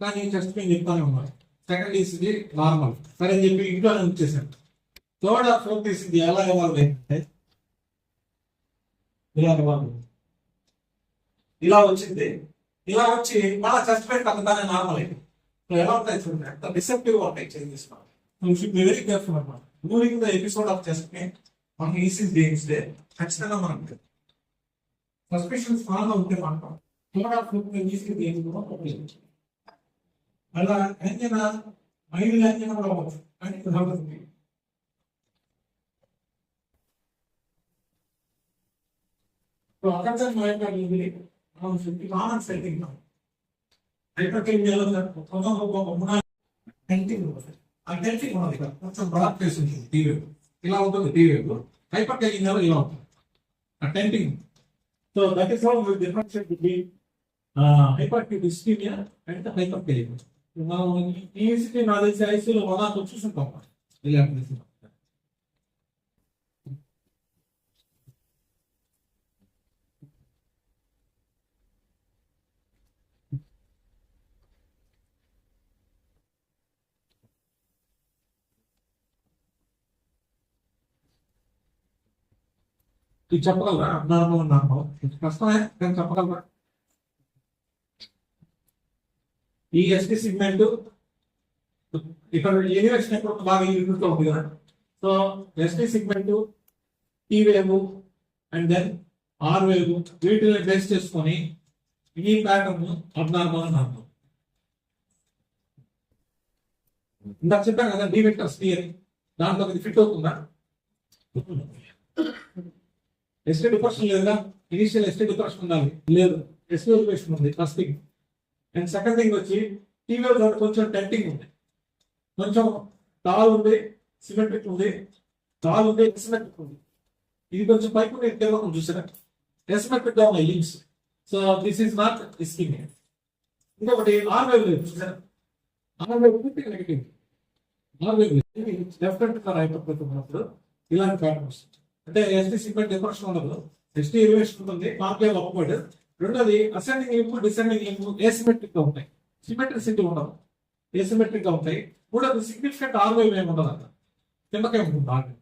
కానీ చెస్ట్ పెయిన్ చెప్తానే ఉన్నారు. సెకండ్ ఈసీజీ నార్మల్ సరే అని చెప్పి ఇంట్లోనే వచ్చేసాను. థర్డ్ ఆర్ ఫోర్త్ ఈసీజీ ఎలా ఇవ్వాలి అంటే ఇలా వచ్చింది. ఇలా వచ్చి మళ్ళీ చెస్ట్ పెయిన్ తగ్గదానే నార్మల్ అయింది. ఎలా ఉంటాయి చూడండి, ఎంత డిసెప్టివ్ ఉంటాయి changes. Should be very careful అనమాట. During the episode of chest pain మనం ఈసీజీ చేయిస్తే ఖచ్చితంగా మనం సస్పెషన్స్ బాగా ఉంటే మాత్రం అలా ఎంజన మైండ్ ఎంజన కూడా అవ్వచ్చు. కానీ అక్కడ కామన్ సెట్టింగ్ కొంచెం బ్లాక్ ప్లేస్ ఉంటుంది టీవీ, ఇలా ఉంటుంది టీవీ. హైపర్ టెలింగ్ ఇలా ఉంటుంది tenting. So that is how we differentiate between hyperacute ischaemia and hyperkalaemia. మనం ఈ స్థితి నా తెలిసి ఐసీలో మనం చూసుకుంటాం. ఇది చెప్పగలరా? అబ్నార్మల్ నార్మల్ కష్టమే కానీ చెప్పగలరా? ఈ ఎస్టీ సిగ్మెంట్ ఇక్కడ ఎలివేషన్ ఎక్కడ బాగా యూజ్ ఉంది కదా. సో ఎస్టీ సిగ్మెంట్, ఈ wave and then R wave, వీటిని బేస్ చేసుకొని ఈ ప్యాటర్న్ అబ్నార్మల్ నార్మల్. ఇందాక చెప్పాను కదా డి వెక్టర్స్ థియరీ, దాంట్లో ఇది ఫిట్ అవుతుందా? ఎస్టీ డిప్రెషన్ లేదా? ఇనిషియల్ ఎస్టీ డిప్రెషన్ ఉండాలి, లేదు ఎస్టీ ఎలివేషన్ ఉంది first thing. And second thing వచ్చి టీవీ కొంచెం టెంటింగ్ ఉంది, కొంచెం టాల్ ఉంది, సిమెట్రిక్ ఉంది, టాల్ ఉంది, ఎసిమెట్రిక్ ఉంది. ఇది కొంచెం పైపు కొంచెం చూసారా ఎసిమెట్రిక్ గా ఉన్నాయి limbs. So this is not ischaemia. ఇంకొకటి ఆర్ వేవ్ లేదు చూసారా, R wave negative. R wave left hand for hypertrophy ఉన్నప్పుడు ఇలాంటి ప్యాటర్న్ వస్తుంది. అంటే ఎస్టీ సిగ్మెంట్ డిప్రెషన్ ఉండదు, ఎస్టీ ఎలివేషన్ ఉంటుంది, కాంక్లేవ్ అప్వర్డ్. రెండోది ascending limb, descending limb asymmetric గా ఉంటాయి, సిమెట్రిసిటీ ఉండదు, ఏసిమెట్రిక్ గా ఉంటాయి. మూడోది సిగ్నిఫికెంట్ ఆర్వేవ్ ఏమి ఉండదు అన్న, కిందకే ఉంటుంది ఆర్వేవ్.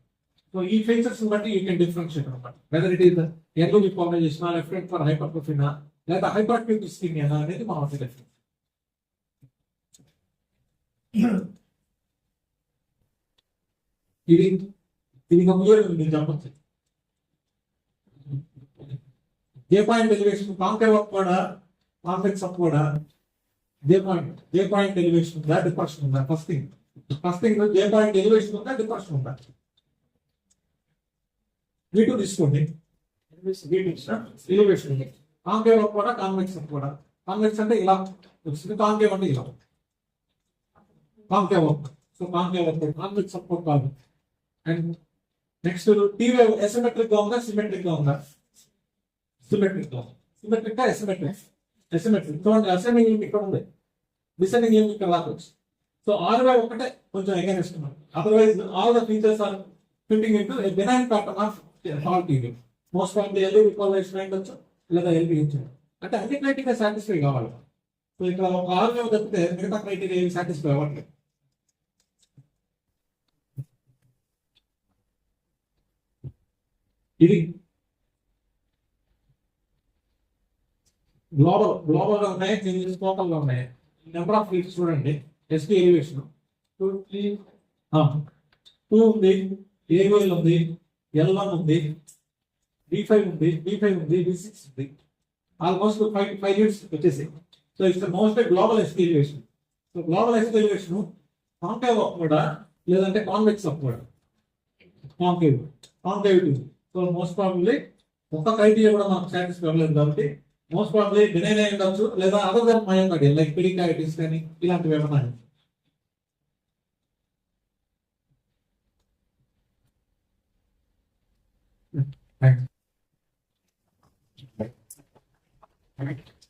సో ఈ ఫీచర్స్ బట్టి యూ కెన్ డిఫరెన్షియేట్ అనమాట whether it is LOB formation, left hand for హైపర్ట్రోఫీనా లేదా హైపర్క్యూట్ ఇస్కిమియా అనేది మనం డిఫరెన్స్. ఇది ఇది నేను చెప్పచ్చు. జే పాయింట్ ఎలివేషన్ కాంకేవ్ అప్ కూడా, కాంపెక్స్ అప్ కూడా, జే పాయింట్ ఎలివేషన్ ఉందా, డిప్రెషన్ ఉందా? ఫస్ట్ థింగ్ జే పాయింట్ ఎలివేషన్ ఉందా, డిప్రెషన్ ఉందా? వీటూ తీసుకోండి. ఎలివేషన్ ఉంది, కాంకేవ్ అప్ కూడా, కాన్వెక్స్ అప్ కూడా. కాన్వెక్స్ అంటే ఇలా వచ్చింది, కాంకేవ్ అంటే ఇలా, concave up. So concave up, convex up కాదు. అండ్ నెక్స్ట్ టీవీ ఎసిమెట్రిక్ గా ఉందా, సిమెట్రిక్ గా ఉందా? సిమెట్రిక్ గా, సిమెట్రిక్ గా ఎసిమెట్రిక్, ఎసిమెట్రిక్. చూడండి అసెండింగ్ ఇక్కడ ఉంది, డిసెండింగ్ ఏమి ఇక్కడ రావచ్చు. సో ఆర్వై ఒకటే కొంచెం against, otherwise all the features are fitting into a benign pattern of whole TV. Most of the ఎల్ఈ కాలేషన్ అయ్యొచ్చు లేదా ఎల్బి అంటే అన్ని క్రైటీరియా సాటిస్ఫై కావాలి. సో ఇక్కడ ఒక ఆర్వై తప్పితే మిగతా క్రైటీరియా ఏమి సాటిస్ఫై అవ్వట్లేదు. ఇది గ్లోబల్ గా ఉన్నాయి, చేంజెస్ టోటల్ గా ఉన్నాయి. నెంబర్ ఆఫ్ ఫీల్డ్స్ చూడండి. ఎస్టీ ఎలివేషన్ 2 ఉంది, ఏవైల్ ఉంది, L1 ఉంది, B5 ఉంది, B6 ఉంది. ఆల్మోస్ట్ 5 యూనిట్స్ వచ్చేసి. So it's most global ST elevation. So global ST elevation concave up కూడా లేదంటే కాన్వెక్స్ అప్ కూడా, కాంకేవ్. సో మోస్ట్ ప్రాబబ్లీ ఒక్క క్రైటీరియా కూడా మనకు సాటిస్ఫై అవ్వలేదు కాబట్టి మోస్ట్ ప్రాబబ్లీ బినైన్ అయి ఉండొచ్చు లేదా other than myocardial like pericarditis కానీ ఇలాంటివి ఏమన్నా. Correct.